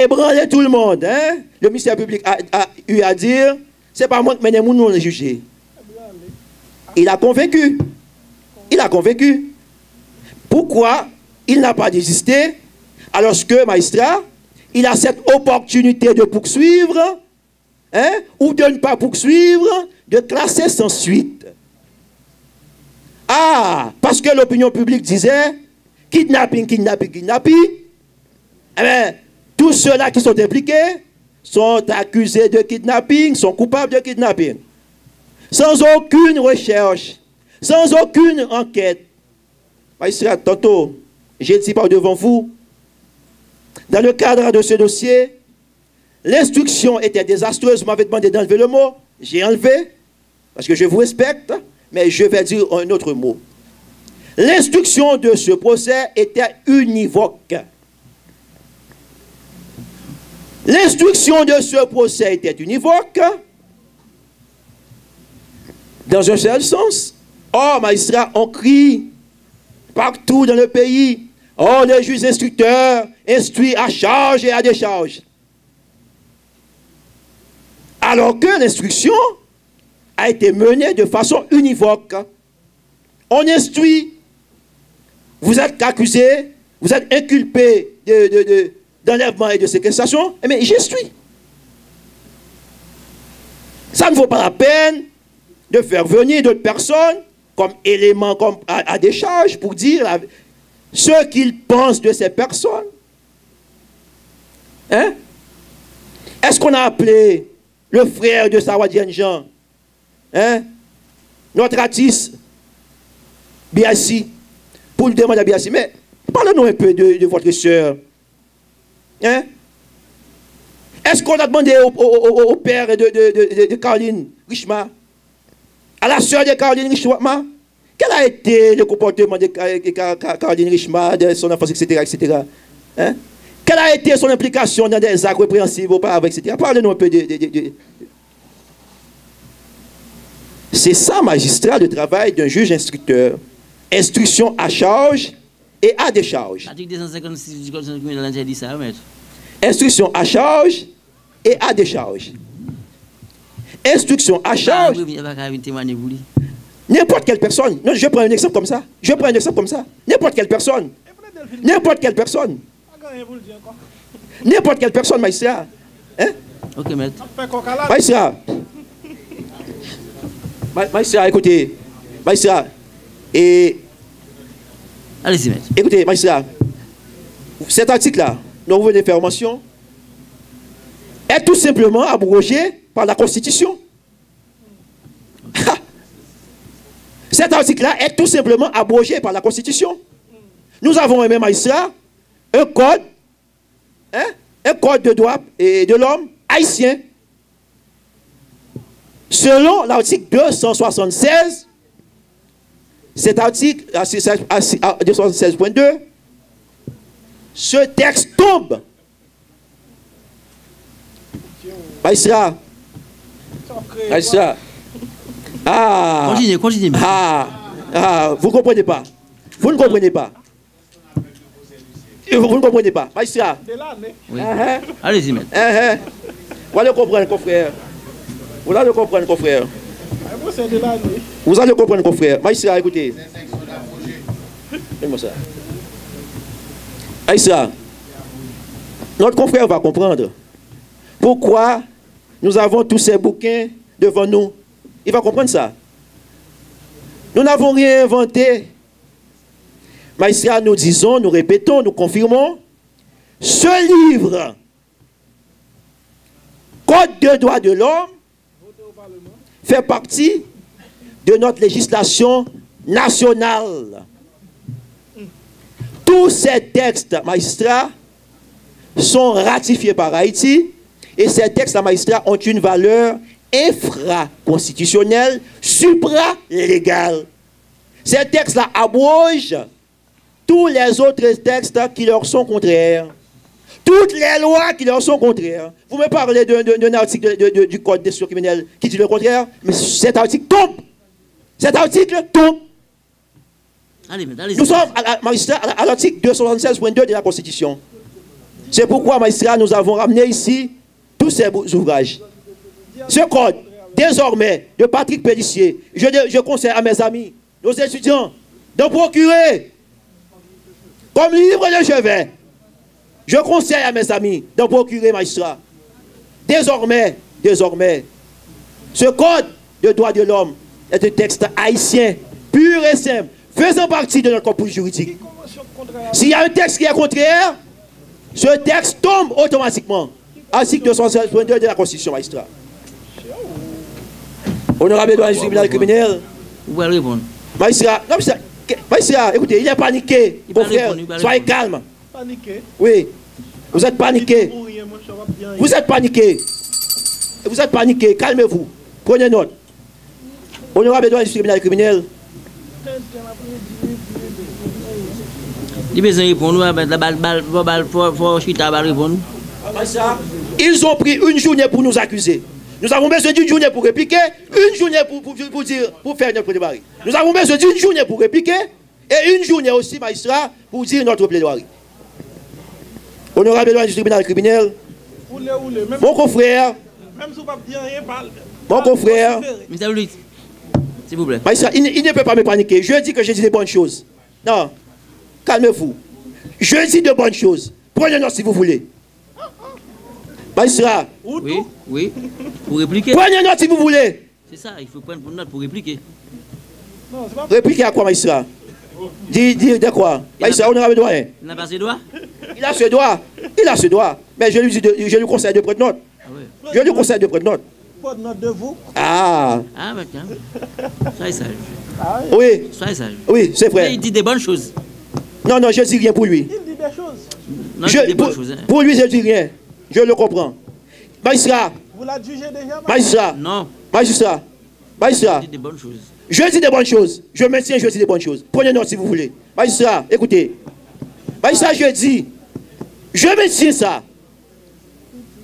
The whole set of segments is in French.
ébranlé tout le monde. Hein? Le ministère public a eu à dire, c'est pas moi qui mène nous le juger. Il a convaincu. Il a convaincu. Pourquoi il n'a pas désisté alors que magistrat, il a cette opportunité de poursuivre, hein, ou de ne pas poursuivre, de classer sans suite. Ah, parce que l'opinion publique disait kidnapping, kidnapping, kidnapping. Eh bien, tous ceux-là qui sont impliqués sont accusés de kidnapping, sont coupables de kidnapping. Sans aucune recherche, sans aucune enquête. Magistrat, tantôt, j'ai dit par devant vous, dans le cadre de ce dossier, l'instruction était désastreuse. Vous m'avez demandé d'enlever le mot. J'ai enlevé, parce que je vous respecte, mais je vais dire un autre mot. L'instruction de ce procès était univoque. L'instruction de ce procès était univoque dans un seul sens. Oh, magistrats, on crie partout dans le pays. Oh, le juge instructeur instruit à charge et à décharge. Alors que l'instruction a été menée de façon univoque. On instruit. Vous êtes accusé, vous êtes inculpé d'enlèvement et de séquestration, mais j'instruis. Ça ne vaut pas la peine de faire venir d'autres personnes comme éléments à décharge pour dire ce qu'ils pensent de ces personnes. Hein? Est-ce qu'on a appelé le frère de Sawadian Jean, hein? Notre artiste, Biassi, pour lui demander à Biassi, mais parlez-nous un peu de votre soeur. Hein? Est-ce qu'on a demandé au père de Caroline Richma, à la soeur de Caroline Richma, quel a été le comportement de Caroline Richma, de son enfance, etc. etc. Hein? Quelle a été son implication dans des actes répréhensibles auparavant, etc. Parlez-nous un peu de... C'est ça, magistrat, le travail d'un juge instructeur. Instruction à charge et à décharge. L'article 256 du Code criminel interdit ça, maître. Instruction à charge et à décharge. Instruction à charge. N'importe quelle personne. Non, je prends un exemple comme ça. Je prends un exemple comme ça. N'importe quelle personne. N'importe quelle personne. N'importe quelle personne, magistrat. Hein? Ok, maître. Magistrat. Magistrat, écoutez. Magistrat. Et... Allez-y, maître. Écoutez, magistrat. Cet article-là, dont vous venez de faire mention, est tout simplement abrogé par la Constitution. Cet article-là est tout simplement abrogé par la Constitution. Nous avons un même magistrat, un code, hein, un code de droit et de l'homme haïtien. Selon l'article 276, cet article, 276.2, ce texte tombe. Magistrat. Magistrat. Ah. Continuez. Vous ne comprenez pas. Vous ne comprenez pas. Vous ne comprenez pas. Magistrat. Oui. Allez-y, maître. Vous allez comprendre, confrère. Vous allez comprendre, confrère. Vous allez comprendre, confrère. Magistrat, écoutez. Fais-moi ça. Magistrat, notre confrère va comprendre pourquoi nous avons tous ces bouquins devant nous. Il va comprendre ça. Nous n'avons rien inventé. Magistrat, nous disons, nous répétons, nous confirmons. Ce livre, Code de droit de l'homme, fait partie de notre législation nationale. Tous ces textes, magistrats, sont ratifiés par Haïti et ces textes, magistrats, ont une valeur infraconstitutionnelle, supra-légale. Ces textes-là abrogent tous les autres textes qui leur sont contraires. Toutes les lois qui leur sont contraires. Vous me parlez d'un article du Code des procédures criminelles qui dit le contraire, mais cet article tombe. Cet article tombe. Allez, allez. Nous sommes à l'article 276.2 de la Constitution. C'est pourquoi, magistrat, nous avons ramené ici tous ces ouvrages. Ce code, désormais, de Patrick Pellissier, je conseille à mes amis, nos étudiants, de procurer comme livre de chevet. Je conseille à mes amis de procurer, magistrat. Désormais, ce code de droits de l'homme est un texte haïtien, pur et simple, faisant partie de notre corpus juridique. S'il y a un texte qui est contraire, ce texte tombe automatiquement. Article 262 de la Constitution, magistrat. Honorable doyen du tribunal criminel. Vous pouvez répondre. Magistrat, écoutez, il est paniqué. Mon frère, soyez calme. Paniqué. Oui, vous êtes paniqué. Vous êtes paniqué. Vous êtes paniqué, calmez-vous. Prenez note. Honorable doyen du tribunal criminel. Ils ont pris une journée pour nous accuser. Nous avons besoin d'une journée pour répliquer, une journée pour faire notre plaidoirie. Nous avons besoin d'une journée pour répliquer et une journée aussi, magistrat, pour dire notre plaidoirie. Honorable doyen du tribunal criminel, mon confrère, mon confrère, s'il vous plaît. Magistrat, il ne peut pas me paniquer. Je dis que je dis des bonnes choses. Non, calmez-vous. Je dis de bonnes choses. Prenez-le si vous voulez. Magistrat. Oui. Pour répliquer. Prenez note si vous voulez. C'est ça, il faut prendre une note pour répliquer. Répliquer à quoi, magistrat? Dis de quoi? Magistrat, honorable doyen. Il n'a pas ses doigts? Il a ce droit. Il a ce droit. Mais je lui conseille de prendre note. Ah ouais. Je lui conseille de prendre note. Prendre note de vous? Ah. Ah, bah tiens. Soyez sage. Oui. Soyez sage. Oui, c'est vrai. Mais il dit des bonnes choses. Non, je ne dis rien pour lui. Il dit des choses. Non, il dit des bonnes choses. Hein. Pour lui, je ne dis rien. Je le comprends. Magistrat. Vous l'avez jugé déjà? Magistrat. Non. Magistrat. Il dit des bonnes choses. Je dis des bonnes choses. Je maintiens, je dis des bonnes choses. Prenez note si vous voulez. Magistrat, écoutez. Magistrat, je dis. Je maintiens ça.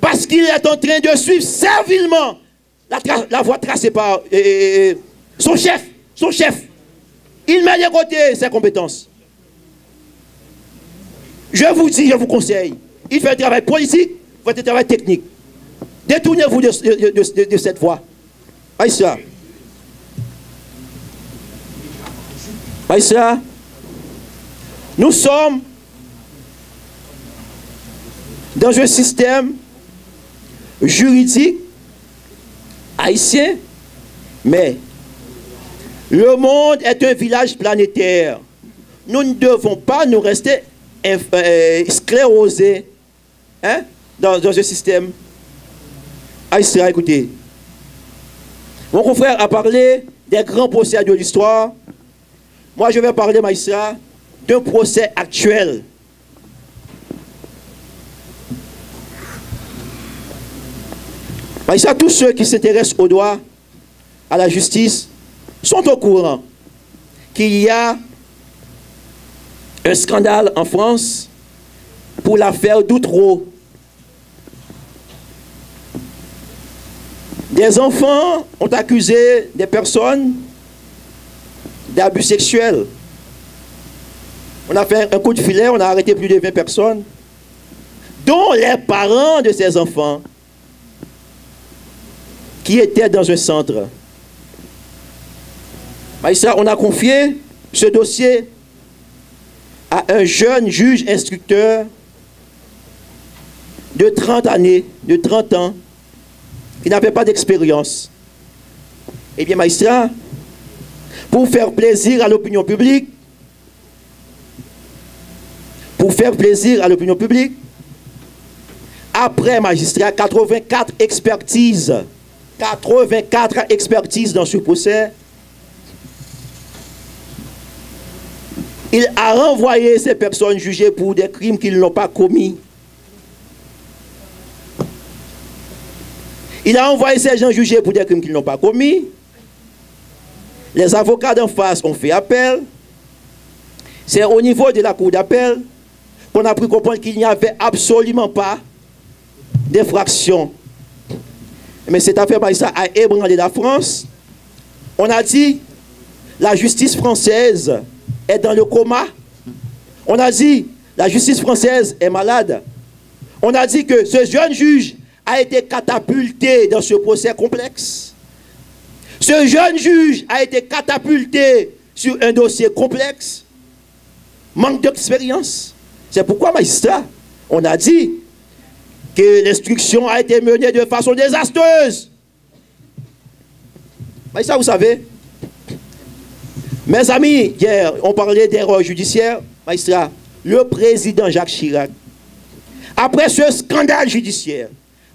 Parce qu'il est en train de suivre servilement la voie tracée par son chef. Son chef. Il met de côté ses compétences. Je vous dis, je vous conseille. Il fait un travail politique, il fait un travail technique. Détournez-vous de cette voie. Magistrat. Magistrat. Nous sommes dans un système juridique haïtien, mais le monde est un village planétaire. Nous ne devons pas nous rester sclérosés dans un système haïtien. Écoutez, mon confrère a parlé des grands procès de l'histoire. Moi, je vais parler, magistrat, d'un procès actuel. Magistrat, tous ceux qui s'intéressent au droit, à la justice, sont au courant qu'il y a un scandale en France pour l'affaire d'Outreau. Des enfants ont accusé des personnes d'abus sexuels. On a fait un coup de filet, on a arrêté plus de 20 personnes, dont les parents de ces enfants qui étaient dans un centre. Magistrat, on a confié ce dossier à un jeune juge instructeur de 30 années, de 30 ans, qui n'avait pas d'expérience. Eh bien, magistrat, pour faire plaisir à l'opinion publique, après, magistrat, 84 expertises dans ce procès, il a renvoyé ces personnes jugées pour des crimes qu'ils n'ont pas commis. Il a envoyé ces gens jugés pour des crimes qu'ils n'ont pas commis. Les avocats d'en face ont fait appel. C'est au niveau de la cour d'appel qu'on a pu comprendre qu'il n'y avait absolument pas d'infraction. Mais cette affaire, ça a ébranlé la France. On a dit la justice française est dans le coma. On a dit la justice française est malade. On a dit que ce jeune juge a été catapulté dans ce procès complexe. Ce jeune juge a été catapulté sur un dossier complexe. Manque d'expérience. C'est pourquoi, magistrat, on a dit que l'instruction a été menée de façon désastreuse. Magistrat, vous savez, mes amis, hier, on parlait d'erreur judiciaire. Magistrat, le président Jacques Chirac, après ce scandale judiciaire,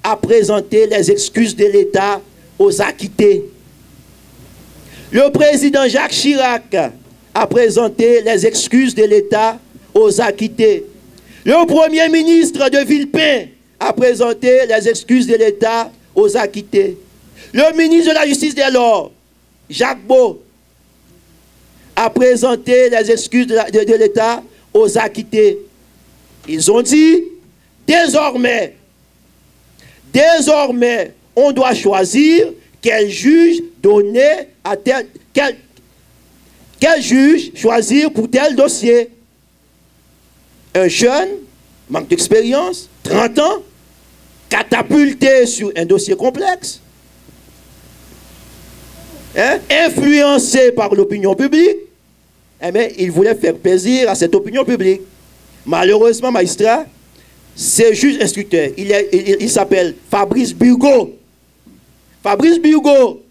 a présenté les excuses de l'État aux acquittés. Le président Jacques Chirac a présenté les excuses de l'État aux acquittés. Le premier ministre de Villepin a présenté les excuses de l'État aux acquittés. Le ministre de la Justice dès lors, Jacques Beau, a présenté les excuses de l'État aux acquittés. Ils ont dit, désormais, on doit choisir quel juge donner à quel juge choisir pour tel dossier. Un jeune, manque d'expérience, 30 ans, catapulté sur un dossier complexe, influencé par l'opinion publique, il voulait faire plaisir à cette opinion publique. Malheureusement, magistrat, ce juge instructeur, il s'appelle Fabrice Burgaud. Fabrice Burgaud,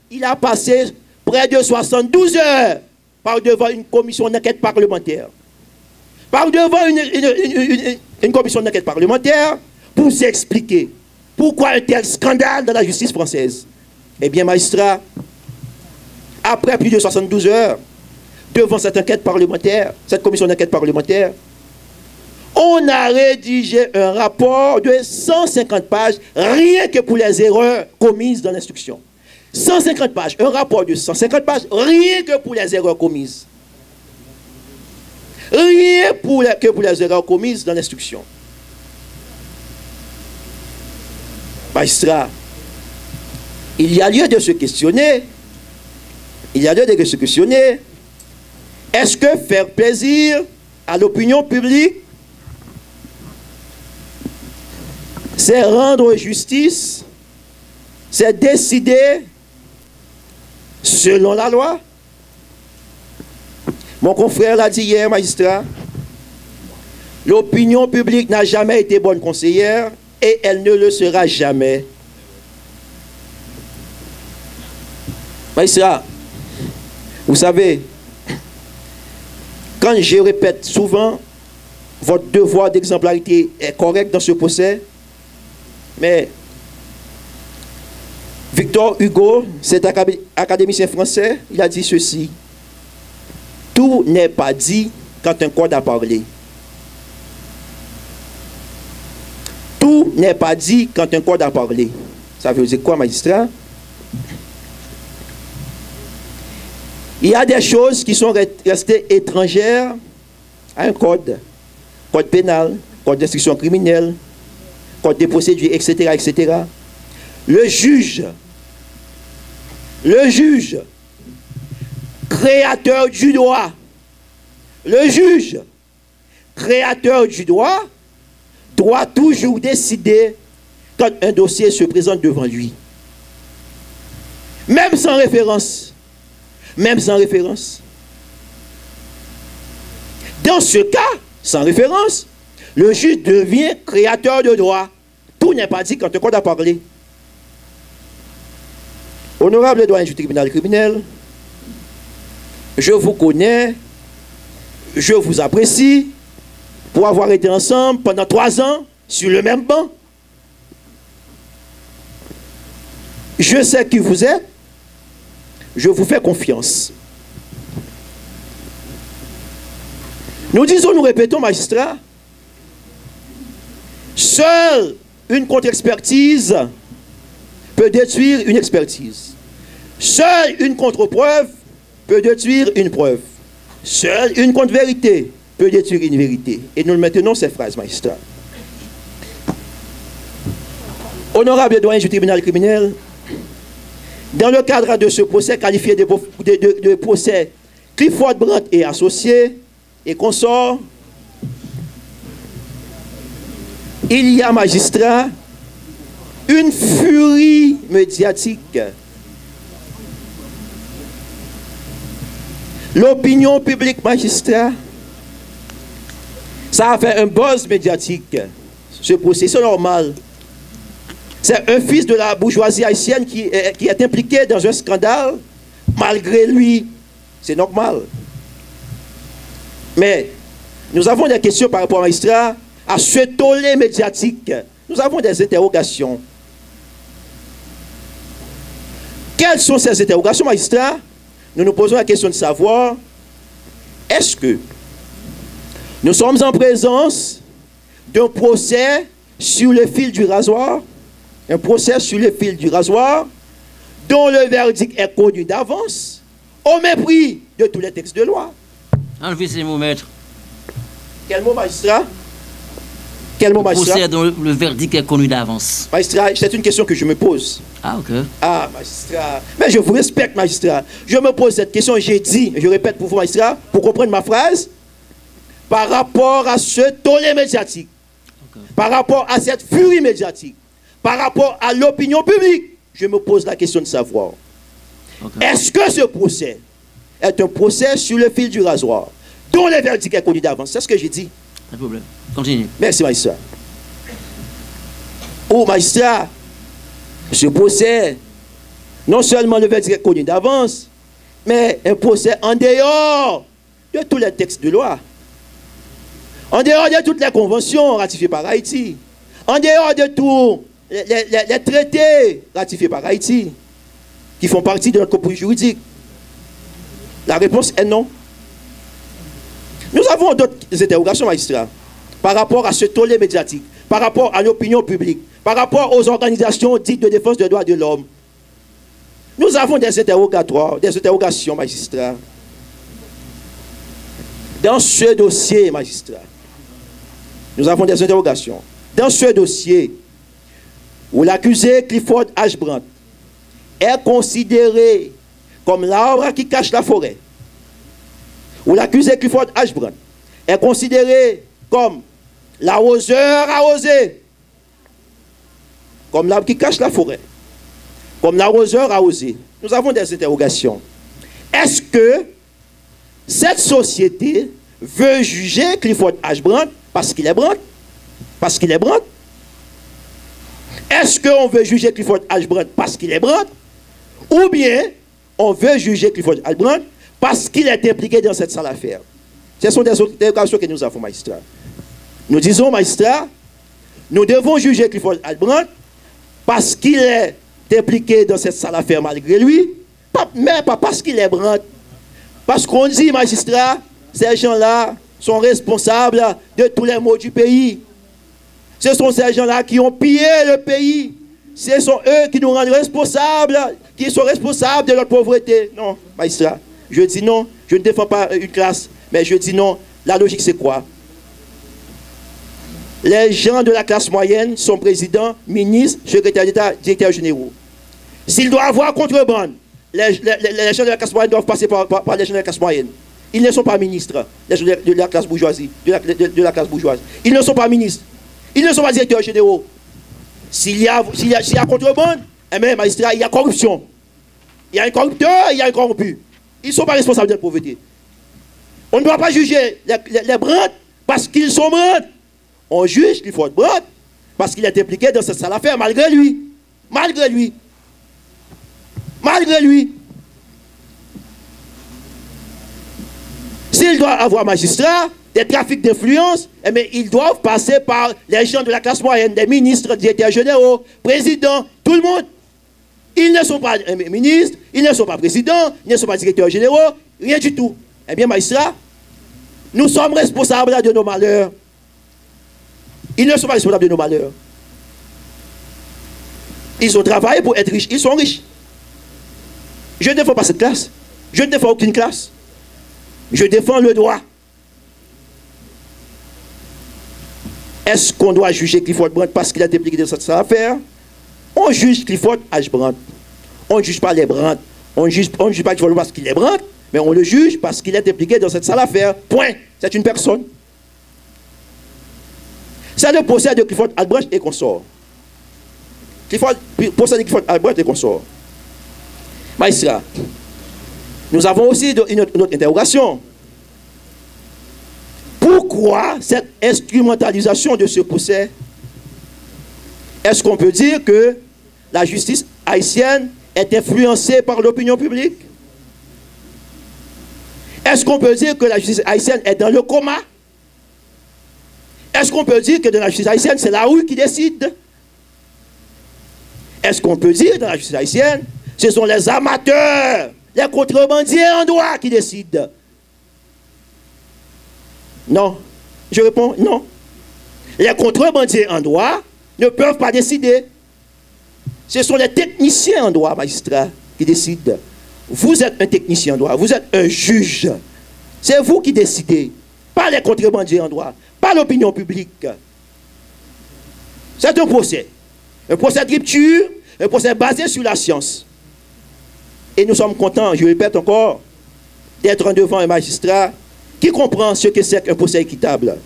il a passé près de 72 heures par devant une commission d'enquête parlementaire. Par devant une commission d'enquête parlementaire pour s'expliquer pourquoi un tel scandale dans la justice française. Eh bien, magistrat, après plus de 72 heures, devant cette enquête parlementaire, cette commission d'enquête parlementaire, on a rédigé un rapport de 150 pages, rien que pour les erreurs commises dans l'instruction. 150 pages, un rapport de 150 pages, rien que pour les erreurs commises. Rien que pour les erreurs commises dans l'instruction. Magistrat, il y a lieu de se questionner. Est-ce que faire plaisir à l'opinion publique, c'est rendre justice, c'est décider selon la loi? Mon confrère l'a dit hier, magistrat, l'opinion publique n'a jamais été bonne conseillère et elle ne le sera jamais. Magistrat, vous savez, quand je répète souvent, votre devoir d'exemplarité est correct dans ce procès, mais Victor Hugo, cet académicien français, il a dit ceci: tout n'est pas dit quand un code a parlé. Tout n'est pas dit quand un code a parlé. Ça veut dire quoi, magistrat? Il y a des choses qui sont restées étrangères à un code. Code pénal, code d'instruction criminelle, code des procédures, etc., etc. Le juge, créateur du droit, doit toujours décider quand un dossier se présente devant lui. Même sans référence. Dans ce cas, sans référence, le juge devient créateur de droit. Tout n'est pas dit quand un code a parlé. Honorable doyen du tribunal criminel, je vous connais, je vous apprécie pour avoir été ensemble pendant 3 ans sur le même banc. Je sais qui vous êtes, je vous fais confiance. Nous disons, nous répétons, magistrat, seule une contre-expertise peut détruire une expertise. Seule une contre-preuve peut détruire une preuve. Seule une contre-vérité peut détruire une vérité. Et nous maintenons ces phrases, magistrat. Honorable doyen du tribunal criminel, dans le cadre de ce procès qualifié de procès Clifford Brandt et associés et consorts, il y a, magistrat, une furie médiatique. L'opinion publique, magistrat, ça a fait un buzz médiatique. Ce procès, c'est normal. C'est un fils de la bourgeoisie haïtienne qui est impliqué dans un scandale, malgré lui. C'est normal. Mais nous avons des questions par rapport, magistrat, à ce tollé médiatique. Nous avons des interrogations. Quelles sont ces interrogations, magistrat? Nous nous posons la question de savoir, est-ce que nous sommes en présence d'un procès sur le fil du rasoir, un procès sur le fil du rasoir, dont le verdict est connu d'avance, au mépris de tous les textes de loi? Enlevez ces mots, maître. Quel mot, magistrat? Quel mot, magistrat? Procès dont le verdict est connu d'avance. Magistrat, c'est une question que je me pose. Ah, ok. Ah, magistrat. Mais je vous respecte, magistrat. Je me pose cette question, j'ai dit, je répète pour vous, magistrat, pour comprendre ma phrase, par rapport à ce tollé médiatique, okay, par rapport à cette furie médiatique, par rapport à l'opinion publique, je me pose la question de savoir, okay, est-ce que ce procès est un procès sur le fil du rasoir, dont le verdict est connu d'avance? C'est ce que j'ai dit. Pas de problème. Continue. Merci, magistrat. Oh, magistrat, ce procès, non seulement le verdict est connu d'avance, mais un procès en dehors de tous les textes de loi, en dehors de toutes les conventions ratifiées par Haïti, en dehors de tous les traités ratifiés par Haïti, qui font partie de notre corpus juridique. La réponse est non. Nous avons d'autres interrogations, magistrat, par rapport à ce tollé médiatique, par rapport à l'opinion publique, par rapport aux organisations dites de défense des droits de l'homme. Nous avons des interrogatoires, des interrogations, magistrat. Dans ce dossier, magistrat, nous avons des interrogations. Dans ce dossier, où l'accusé Clifford H. Brandt est considéré comme l'arbre qui cache la forêt, où l'accusé Clifford H. Brandt est considéré comme l'arroseur arrosé, comme l'arbre qui cache la forêt, comme l'arroseur arrosé. Nous avons des interrogations. Est-ce que cette société veut juger Clifford H. Brandt parce qu'il est Brandt? Parce qu'il est Brandt? Est-ce qu'on veut juger Clifford H. Brandt parce qu'il est Brandt? Ou bien on veut juger Clifford H. Brandt parce qu'il est impliqué dans cette sale affaire? Ce sont des interrogations que nous avons, magistrat. Nous disons, magistrat, nous devons juger Clifford H. Brandt parce qu'il est impliqué dans cette sale affaire malgré lui, mais pas parce qu'il est Brandt. Parce qu'on dit, magistrat, ces gens-là sont responsables de tous les maux du pays. Ce sont ces gens-là qui ont pillé le pays. Ce sont eux qui nous rendent responsables, qui sont responsables de notre pauvreté. Non, magistrat, je dis non, je ne défends pas une classe, mais je dis non. La logique, c'est quoi? Les gens de la classe moyenne sont présidents, ministres, secrétaires d'État, directeurs généraux. S'ils doivent avoir contrebande, les gens de la classe moyenne doivent passer par les gens de la classe moyenne. Ils ne sont pas ministres, les gens de la classe bourgeoisie, de la classe bourgeoise. Ils ne sont pas ministres. Ils ne sont pas directeurs généraux. S'il y a contrebande, eh bien, magistrat, il y a corruption. Il y a un corrupteur, il y a un corrompu. Ils ne sont pas responsables de la pauvreté. On ne doit pas juger les Brandt parce qu'ils sont Brandt. On juge Clifford Brandt parce qu'il est impliqué dans cette sale affaire malgré lui. Malgré lui. Malgré lui. S'il doit avoir magistrat, des trafics d'influence, eh bien, ils doivent passer par les gens de la classe moyenne, des ministres, directeurs généraux, présidents, tout le monde. Ils ne sont pas ministres, ils ne sont pas présidents, ils ne sont pas directeurs généraux, rien du tout. Eh bien, magistrat, nous sommes responsables de nos malheurs. Ils ne sont pas responsables de nos malheurs. Ils ont travaillé pour être riches, ils sont riches. Je ne défends pas cette classe. Je ne défends aucune classe. Je défends le droit. Est-ce qu'on doit juger Clifford Brandt parce qu'il a été impliqué dans cette affaire? On juge Clifford H. Brandt. On ne juge pas les Brandt. On ne juge pas Clifford parce qu'il est Brandt, mais on le juge parce qu'il est impliqué dans cette sale affaire. Point. C'est une personne. C'est le procès de Clifford Albrecht et consorts. Procès de Clifford Albrecht et consorts. Magistrat, nous avons aussi une autre interrogation. Pourquoi cette instrumentalisation de ce procès? Est-ce qu'on peut dire que la justice haïtienne est influencée par l'opinion publique? Est-ce qu'on peut dire que la justice haïtienne est dans le coma? Est-ce qu'on peut dire que dans la justice haïtienne, c'est la rue qui décide? Est-ce qu'on peut dire dans la justice haïtienne, ce sont les amateurs, les contrebandiers en droit qui décident? Non. Je réponds non. Les contrebandiers en droit ne peuvent pas décider. Ce sont les techniciens en droit, magistrat, qui décident. Vous êtes un technicien en droit, vous êtes un juge. C'est vous qui décidez, pas les contrebandiers en droit, pas l'opinion publique. C'est un procès de rupture, un procès basé sur la science. Et nous sommes contents, je répète encore, d'être devant un magistrat qui comprend ce que c'est qu'un procès équitable.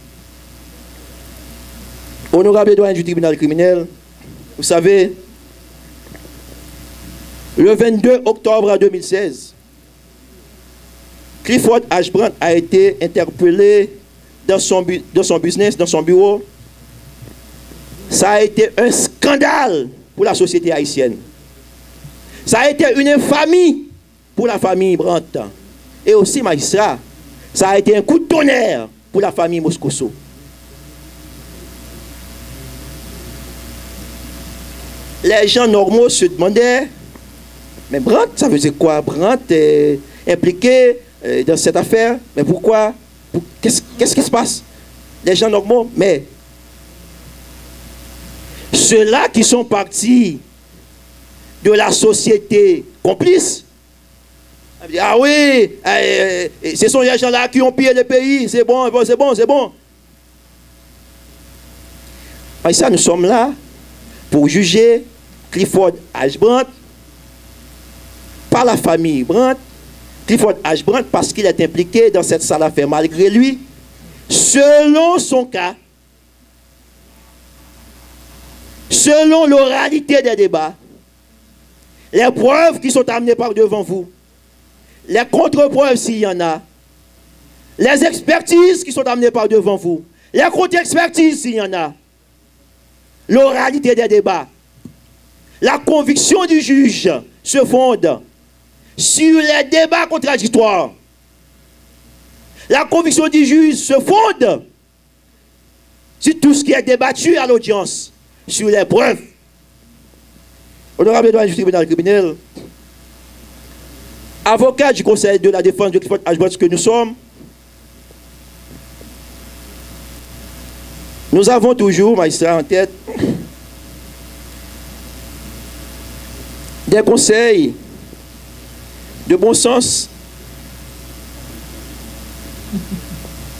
Honorable doyen du tribunal criminel, vous savez, le 22 octobre 2016, Clifford Albrecht a été interpellé dans son business, dans son bureau. Ça a été un scandale pour la société haïtienne. Ça a été une infamie pour la famille Brandt. Et aussi, magistrat, ça a été un coup de tonnerre pour la famille Moscoso. Les gens normaux se demandaient, mais Brandt, ça veut dire quoi? Brandt est impliqué dans cette affaire, mais pourquoi? Qu'est-ce qui se passe? Les gens normaux, mais ceux-là qui sont partis de la société complice, ah oui, ce sont les gens-là qui ont pillé le pays, c'est bon, c'est bon, c'est bon. Et ça, nous sommes là pour juger Clifford Albrecht par la famille Brandt, Clifford Albrecht parce qu'il est impliqué dans cette sale affaire malgré lui, selon son cas, selon l'oralité des débats, les preuves qui sont amenées par devant vous, les contre-preuves s'il y en a, les expertises qui sont amenées par devant vous, les contre-expertises s'il y en a, l'oralité des débats, la conviction du juge se fonde sur les débats contradictoires. La conviction du juge se fonde sur tout ce qui est débattu à l'audience, sur les preuves. Honorable doyen du tribunal criminel, avocat du conseil de la défense de Clifford Albrecht que nous sommes, nous avons toujours, magistrat, en tête des conseils de bon sens.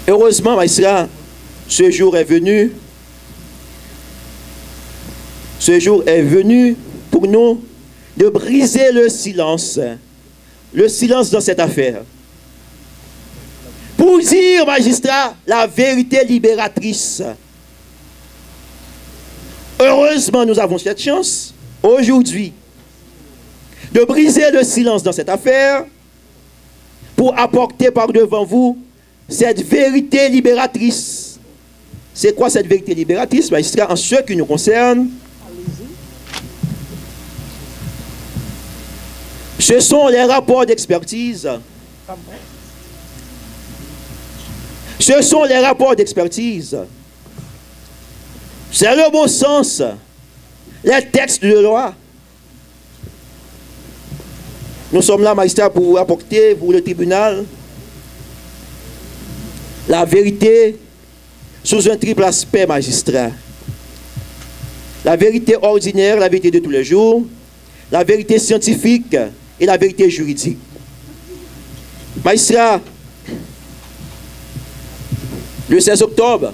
Heureusement, magistrat, ce jour est venu. Ce jour est venu pour nous de briser le silence dans cette affaire. Pour dire, magistrat, la vérité libératrice. Heureusement, nous avons cette chance, aujourd'hui, de briser le silence dans cette affaire pour apporter par devant vous cette vérité libératrice. C'est quoi cette vérité libératrice, magistrat, en ce qui nous concerne? Ce sont les rapports d'expertise. Ce sont les rapports d'expertise. C'est le bon sens. Les textes de loi. Nous sommes là, magistrat, pour apporter pour le tribunal la vérité sous un triple aspect, magistrat. La vérité ordinaire, la vérité de tous les jours, la vérité scientifique et la vérité juridique. Magistrat, le 16 octobre,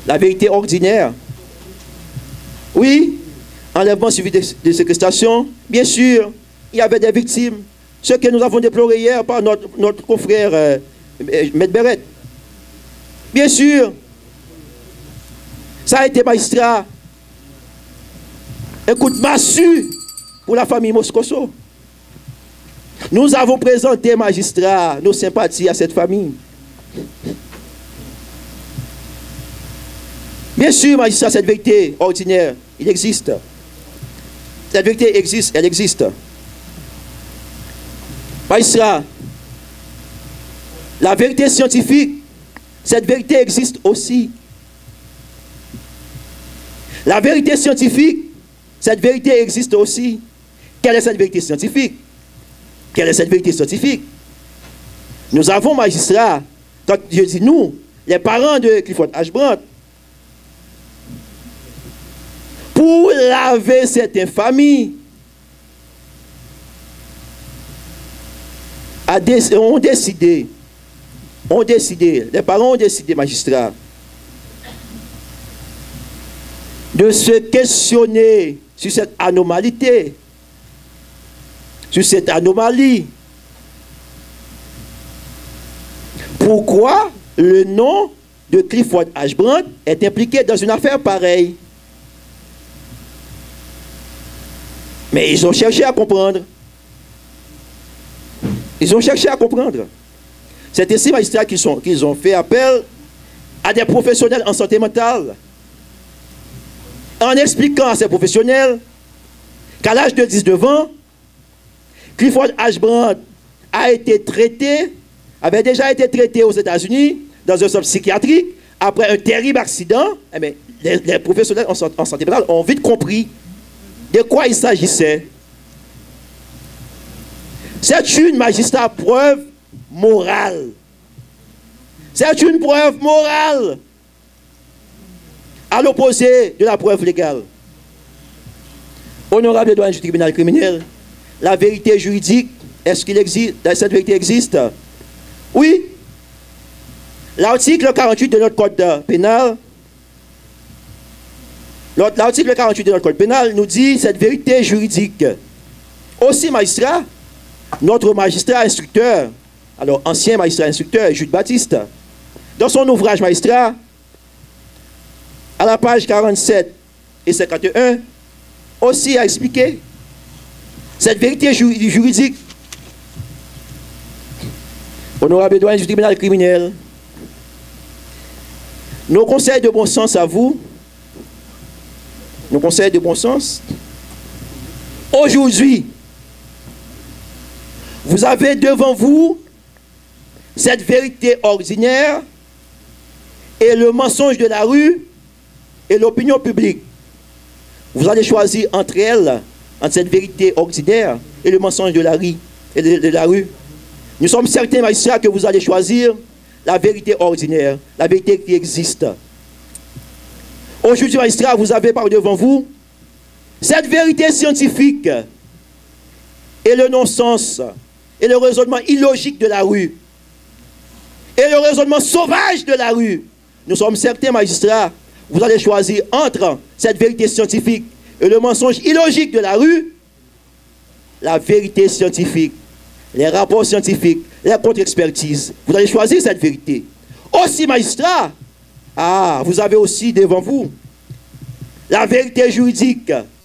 la vérité ordinaire. Oui, enlèvement suivi de séquestration, bien sûr, il y avait des victimes. Ce que nous avons déploré hier par notre confrère Maître Beret. Bien sûr. Ça a été magistrat. Écoute, massu pour la famille Moscoso. Nous avons présenté, magistrat, nos sympathies à cette famille. Bien sûr, magistrat, cette vérité ordinaire, il existe. Cette vérité existe, elle existe. Magistrat, la vérité scientifique, cette vérité existe aussi. La vérité scientifique, cette vérité existe aussi. Quelle est cette vérité scientifique? Quelle est cette vérité scientifique? Nous avons, magistrat, quand je dis nous, les parents de Clifford H. Brandt, pour laver cette infamie, ont décidé, les parents ont décidé, magistrat, de se questionner sur cette anomalité, sur cette anomalie. Pourquoi le nom de Clifford H. Brandt est impliqué dans une affaire pareille? Mais ils ont cherché à comprendre. Ils ont cherché à comprendre. C'est ainsi, magistrat, qu'ils ont fait appel à des professionnels en santé mentale, en expliquant à ces professionnels qu'à l'âge de 19 ans, Clifford H. Brandt avait déjà été traité aux États-Unis dans un centre psychiatrique après un terrible accident. Eh bien, les professionnels en santé mentale ont vite compris de quoi il s'agissait. C'est une, magistrat, preuve morale. C'est une preuve morale à l'opposé de la preuve légale. Honorable douane du tribunal criminel, la vérité juridique, est-ce qu'il existe? Cette vérité existe? Oui. L'article 48 de notre code pénal, l'article 48 de notre code pénal nous dit cette vérité juridique. Aussi, magistrat, notre magistrat instructeur, alors ancien magistrat instructeur, Jude Baptiste, dans son ouvrage magistrat, à la page 47 et 51, aussi a expliqué cette vérité juridique. Honorable douane du tribunal criminel, nos conseils de bon sens à vous, nos conseils de bon sens, aujourd'hui, vous avez devant vous cette vérité ordinaire et le mensonge de la rue et l'opinion publique. Vous allez choisir entre elles, entre cette vérité ordinaire et le mensonge de la rue. Nous sommes certains, magistrats, que vous allez choisir la vérité ordinaire, la vérité qui existe. Aujourd'hui, magistrat, vous avez par devant vous cette vérité scientifique et le non-sens et le raisonnement illogique de la rue et le raisonnement sauvage de la rue. Nous sommes certains, magistrats, vous allez choisir entre cette vérité scientifique et le mensonge illogique de la rue, la vérité scientifique, les rapports scientifiques, les contre-expertises. Vous allez choisir cette vérité. Aussi, magistrat, vous avez aussi devant vous la vérité juridique